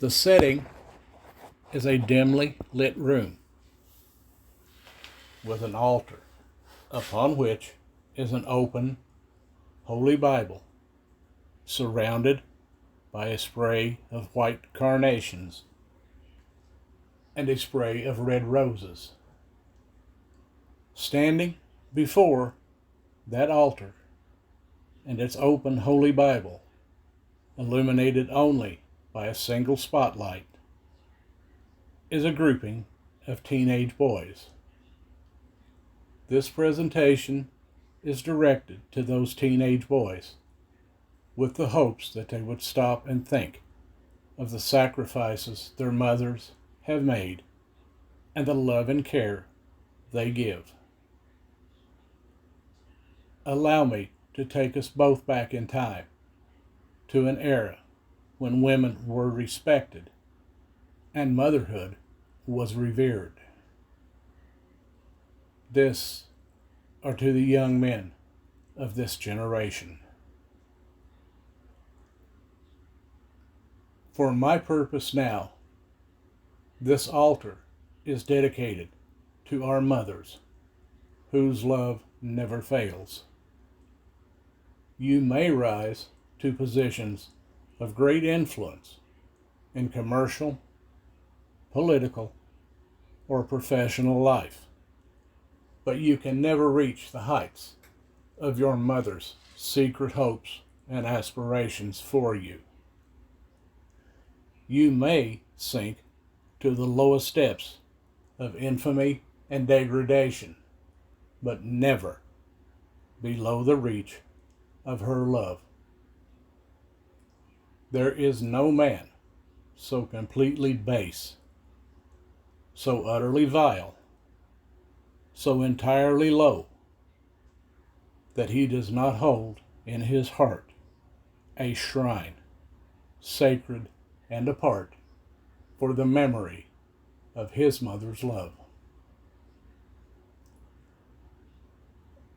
The setting is a dimly lit room with an altar upon which is an open Holy Bible surrounded by a spray of white carnations and a spray of red roses. Standing before that altar and its open Holy Bible, illuminated only by a single spotlight, is a grouping of teenage boys. This presentation is directed to those teenage boys with the hopes that they would stop and think of the sacrifices their mothers have made and the love and care they give. Allow me to take us both back in time to an era when women were respected and motherhood was revered. This are to the young men of this generation. For my purpose now, this altar is dedicated to our mothers, whose love never fails. You may rise to positions of great influence in commercial, political, or professional life, but you can never reach the heights of your mother's secret hopes and aspirations for you. You may sink to the lowest depths of infamy and degradation, but never below the reach of her love. There is no man so completely base, so utterly vile, so entirely low, that he does not hold in his heart a shrine, sacred and apart, for the memory of his mother's love.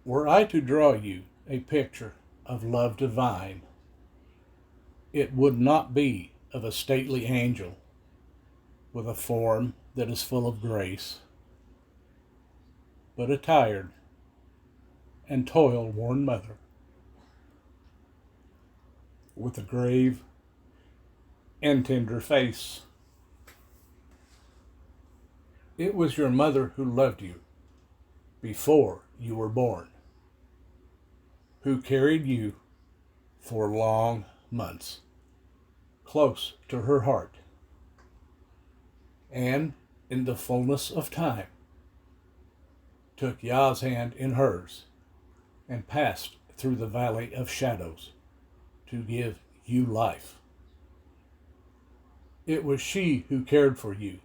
Were I to draw you a picture of love divine, it would not be of a stately angel with a form that is full of grace, but a tired and toil-worn mother with a grave and tender face. It was your mother who loved you before you were born, who carried you for long months close to her heart, and in the fullness of time took Yah's hand in hers and passed through the valley of shadows to give you life. It was she who cared for you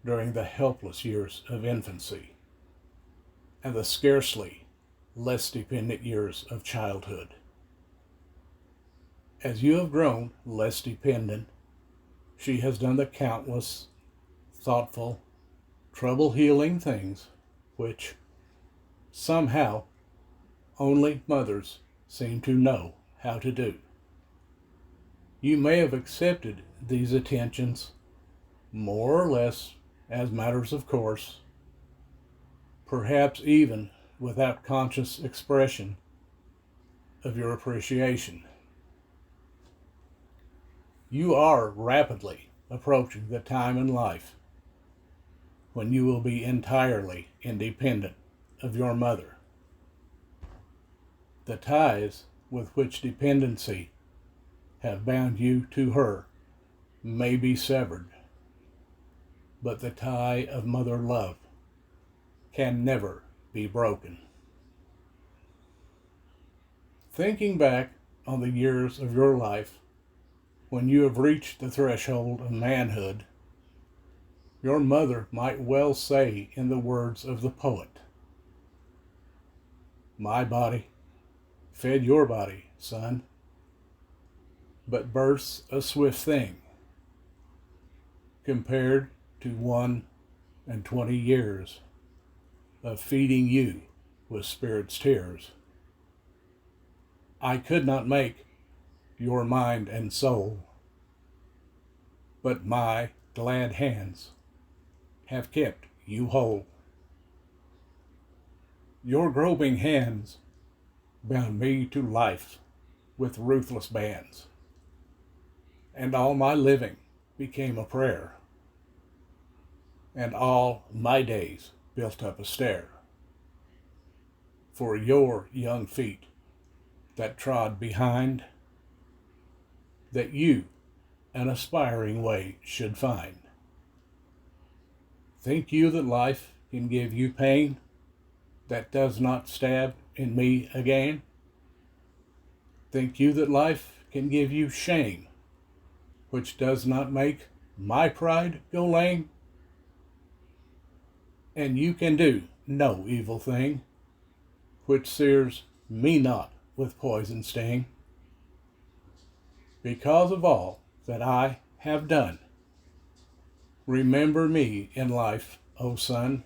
during the helpless years of infancy and the scarcely less dependent years of childhood. As you have grown less dependent, she has done the countless, thoughtful, trouble-healing things which, somehow, only mothers seem to know how to do. You may have accepted these attentions more or less as matters of course, perhaps even without conscious expression of your appreciation. You are rapidly approaching the time in life when you will be entirely independent of your mother. The ties with which dependency have bound you to her may be severed, but the tie of mother love can never be broken. Thinking back on the years of your life when you have reached the threshold of manhood, your mother might well say in the words of the poet, "My body fed your body, son, but birth's a swift thing compared to 21 years of feeding you with spirit's tears. I could not make your mind and soul but my glad hands have kept you whole. Your groping hands bound me to life with ruthless bands, and all my living became a prayer, and all my days built up a stair for your young feet that trod behind, that you an aspiring way should find. Think you that life can give you pain that does not stab in me again? Think you that life can give you shame which does not make my pride go lame? And you can do no evil thing which sears me not with poison sting. Because of all that I have done, remember me in life, O son.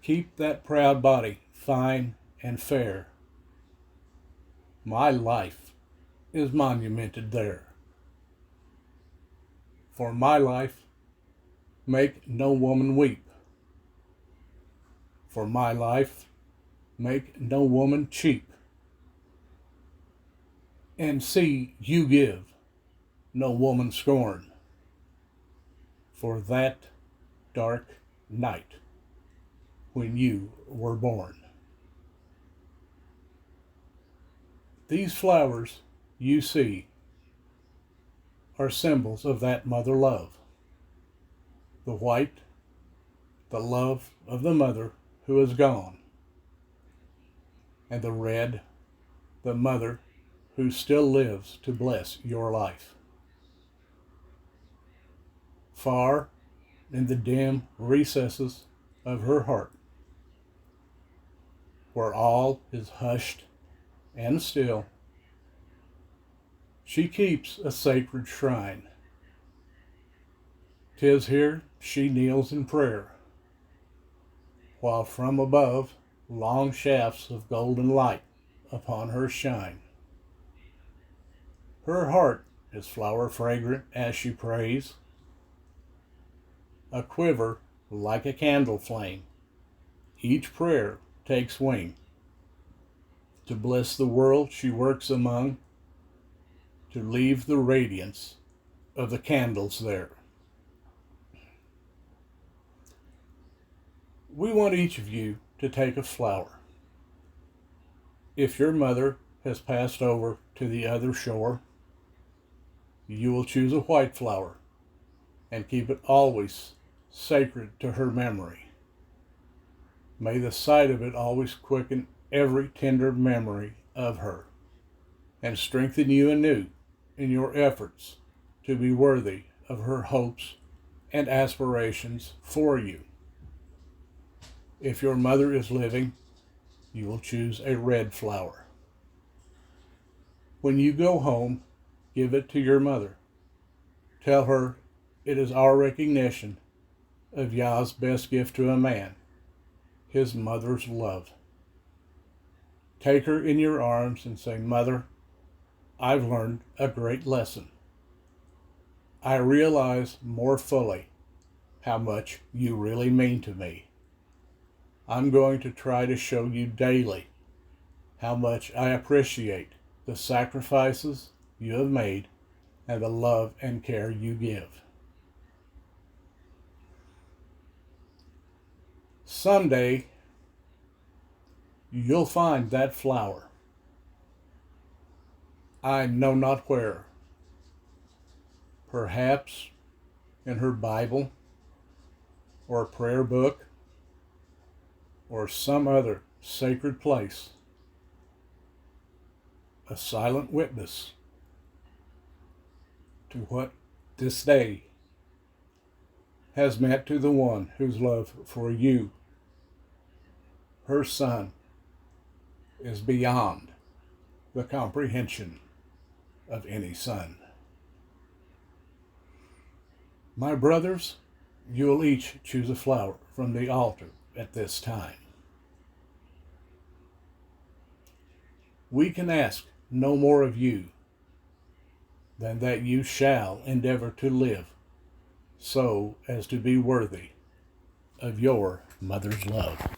Keep that proud body fine and fair. My life is monumented there. For my life, make no woman weep. For my life, make no woman cheap. And see you give no woman scorn for that dark night when you were born. These flowers you see are symbols of that mother love. The white, the love of the mother who is gone, and the red, the mother who still lives to bless your life. Far in the dim recesses of her heart, where all is hushed and still, she keeps a sacred shrine. 'Tis here she kneels in prayer, while from above long shafts of golden light upon her shine. Her heart is flower fragrant as she prays, a quiver like a candle flame. Each prayer takes wing to bless the world she works among, to leave the radiance of the candles there. We want each of you to take a flower. If your mother has passed over to the other shore, you will choose a white flower and keep it always sacred to her memory. May the sight of it always quicken every tender memory of her and strengthen you anew in your efforts to be worthy of her hopes and aspirations for you. If your mother is living, you will choose a red flower. When you go home, give it to your mother. Tell her it is our recognition of Yah's best gift to a man, his mother's love. Take her in your arms and say, "Mother, I've learned a great lesson. I realize more fully how much you really mean to me. I'm going to try to show you daily how much I appreciate the sacrifices you have made and the love and care you give." Someday, you'll find that flower. I know not where. Perhaps in her Bible, or prayer book, or some other sacred place. A silent witness to what this day has meant to the one whose love for you, her son, is beyond the comprehension of any son. My brothers, you will each choose a flower from the altar at this time. We can ask no more of you than that you shall endeavor to live so as to be worthy of your mother's love.